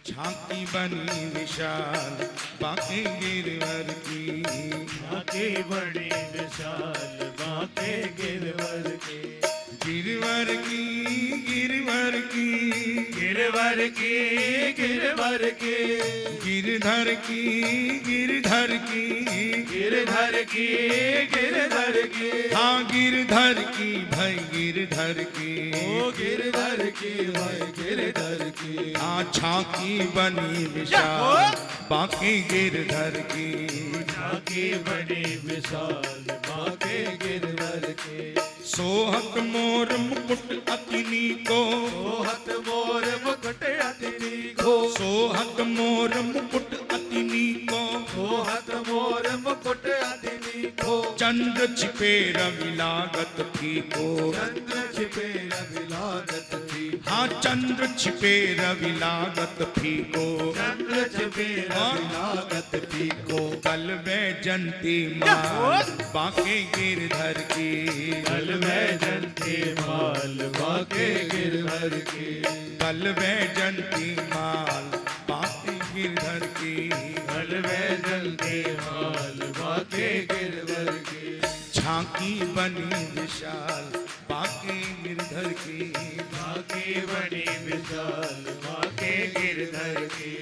झांकी बनी विशाल बांके गिरवर की, झांकी बड़ी विशाल बांके गिरवर की, गिरवर की गिरवर की, गिरवर की गिरवर की, गिरधर की गिरधर की, गिरधर की गिरधर की, हाँ गिरधर की भाई गिरधर की, ओ गिरधर की भाई गिरधर की, हाँ झांकी बनी विशाल बांके गिरधर की, झांकी बड़ी विशाल बांके गिरधर की, सोहत मोर मुकुट अतिनी को, सोहत मोर मुकुट अतिथि को, सोहत मोर मुकुट अतिनी को, सोहत मोर मुकुट अतिथि को, चंद्र छिपे रवि लागत फीको, चंद्र छिपे रवि लागत थी, हाँ चंद्र छिपे रवि लागत फीको, चंद्र छिपे रवि लागत थी को, कल वे जंती माल बांके गिरधर की, कल में जनती माल बांके गिरधर की, कल वे जंती माल बांके गिरधर की, कल में जनती माल बांके गिरधर की, झांकी बनी विशाल बांके गिरधर की, बांके बड़ी विशाल बांके गिरधर की,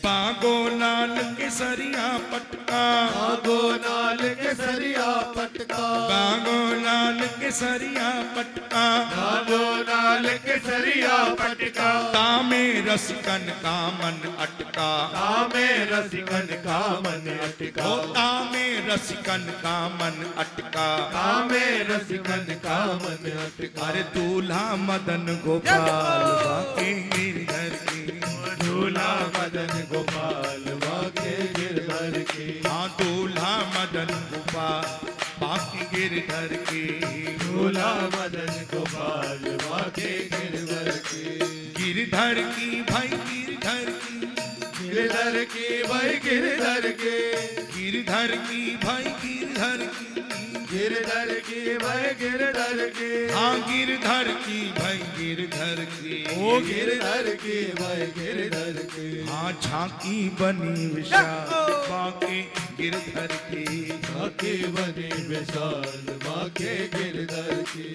बागो लाल केसरिया पटका, बागो नाल केसरिया पटका, बागो लाल केसरिया पटका, बागो नाल केसरिया पटका, तामे रसिकन का मन अटका, कामे रसिकन का मन अटका, ओ तामे रसिकन का मन अटका, कामे रसिकन का मन अटका, अरे दूल्हा मदन गोपाल बांके गिरधर की, दूल्हा मदन गोपाल बांके गिरधर की, हाँ दूल्हा मदन गोपाल बांके गिरधर की, दूल्हा मदन गोपाल बांके गिरधर की, गिरधर की भाई गिरधर की, गिरधर की भाई गिरधर की, गिरधर की भाई गिरधर की, गिरधर की भाई गिरधर की, हाँ गिरधर की भाई गिरधर की, ओ गिरधर की भाई गिरधर की, हाँ झांकी बनी विशाल बांके गिरधर की, झांकी बनी विशाल बांके गिरधर की,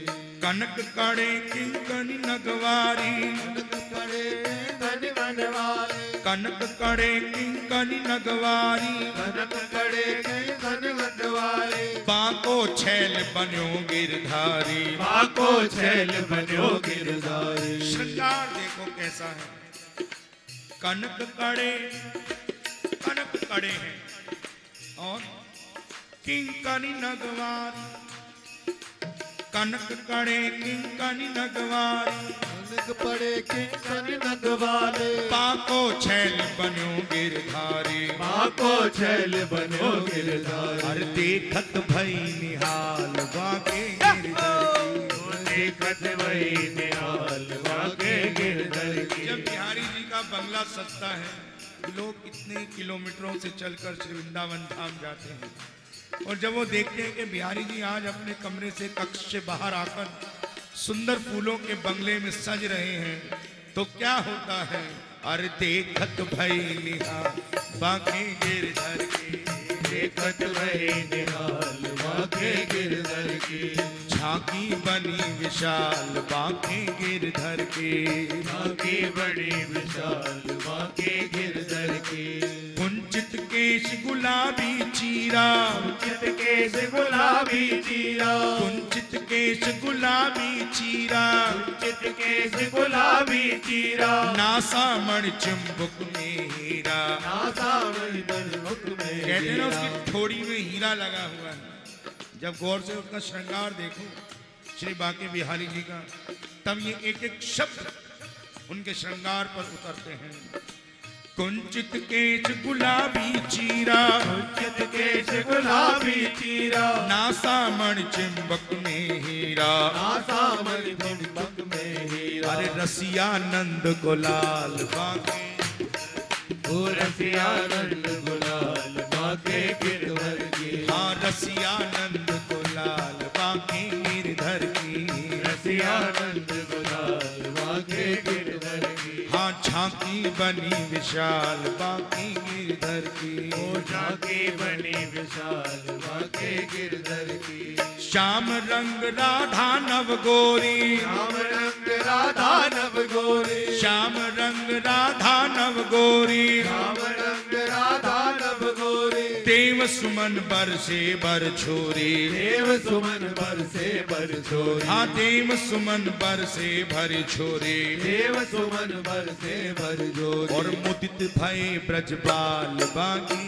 कनक कड़े किंकनी नगवारी, पड़े धन बनवारे, कनक कड़े किंकनी नगवारी, कनक कड़े कई धन बनवारे, बांको छैल बन्यो गिरधारी, बाको छैल बन्यो गिरधारी, श्रृंगार देखो कैसा है, कनक कड़े हैं और किंकनी नगवारी, कनक कड़े किंकनी नगवारी, कनक पड़े किंकन नगवारे, बांको छैल बन्यो गिरधारी, बाको छैल बन्यो गिरधारी, हर देखत भई निहाल बांके गिरधर की, देखत वही निहाल बांके गिरधर की, जब बिहारी जी का बंगला सजता है लोग कितने किलोमीटरों से चलकर श्री वृंदावन धाम जाते हैं, और जब वो देखते हैं कि बिहारी जी आज अपने कमरे से कक्ष से बाहर आकर सुंदर फूलों के बंगले में सज रहे हैं तो क्या होता है, अरे देखत भई निहाल बांके गिरधर की, देखत वही निहाल बांके गिरधर की, झांकी बनी विशाल बांके गिरधर की, झांकी बड़ी विशाल बांके गिरधर की, कुंचित केश गुलाबी चीरा, चित केश गुलाबी चीरा, कुंचित केश गुलाबी चीरा, चित केश गुलाबी चीरा, नासा मण चुंबक में हीरा, नासा मणिधर मुख में कहते हैं ना हीरा, उसकी ठोड़ी में हीरा लगा हुआ है। जब गौर से उसका श्रृंगार देखो श्री बांके बिहारी जी का, तब ये एक एक शब्द उनके श्रृंगार पर उतरते हैं। कुंचित केश गुलाबी चीरा, चित केश गुलाबी चीरा, नासा मण चुंबक में हीरा, नासा मणिधर मुख में हीरा, अरे रसिया नंद गुलाल बांके, ओ रसिया नंद गुलाल बांके गिरधर की, हाँ रसिया नंद गुलाल बांके गिरधर की, रसिया नंद गुलाल बांके गिरधर की, हाँ झांकी बनी विशाल बाकी गिरधर की। ओ झांकी बनी विशाल बाके गिरधर की। श्याम रंग राधा नव गोरी, श्याम रंग राधा नव गोरी, श्याम रंग राधा नव गोरी, श्याम रंग राधा नव गोरी। देव सुमन बरसे बर छोरी, देव सुमन बरसे बर छोरी। हाँ देव सुमन बरसे भर छोरे। देव सुमन बरसे भर जोरी। और मुदित भय ब्रजबाल बागी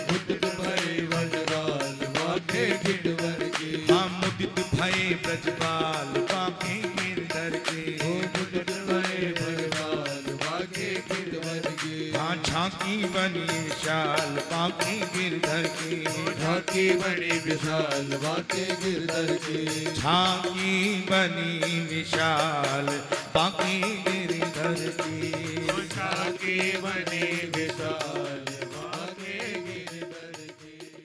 मुदित भय ब्रजबाल बाके गिरधर की। हाँ मुदित भय ब्रजबाल बाकी गिरधर के। ओ मुदित भय ब्रजबाल बाके गिरधर की। हाँ झांकी बनी विशाल बाकी गिरधर की। झांकी बनी विशाल बाके गिरधर की। झांकी बनी विशाल बाकी गिरधर की। झांकी बनी विशाल